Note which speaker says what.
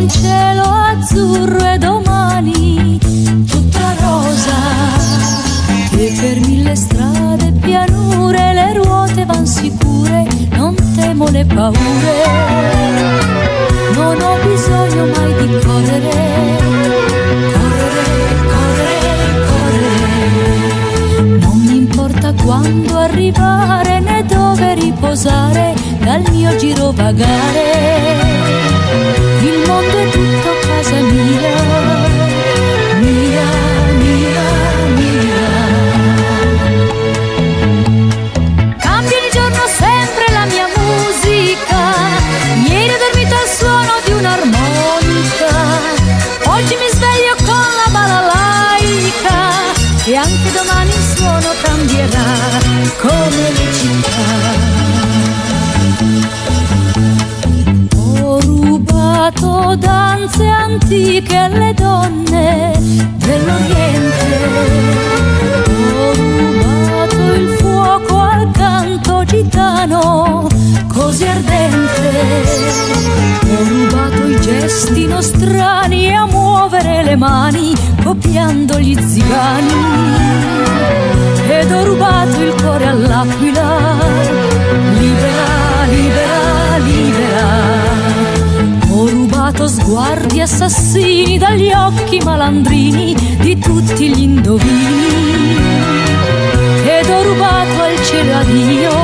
Speaker 1: un cielo azzurro e domani tutta rosa, e per mille strade e pianure le ruote van sicure, non temo le paure, non ho bisogno mai di correre, non mi importa quando arrivare né dove riposare dal mio girovagare, il mondo è tutto casa mia, mia, mia, mia. Cambia di giorno sempre la mia musica, ieri ho dormito al suono di un'armonica, oggi mi sveglio con la balalaica, e anche domani il suono cambierà come le città. Ho rubato danze antiche alle donne dell'Oriente, ho rubato il fuoco al canto gitano così ardente, ho rubato i gesti nostrani a muovere le mani copiando gli zigani, ed ho rubato il cuore all'aquila, libera, libera, libera. Ho rubato sguardi assassini dagli occhi malandrini di tutti gli indovini, ed ho rubato al cielo a Dio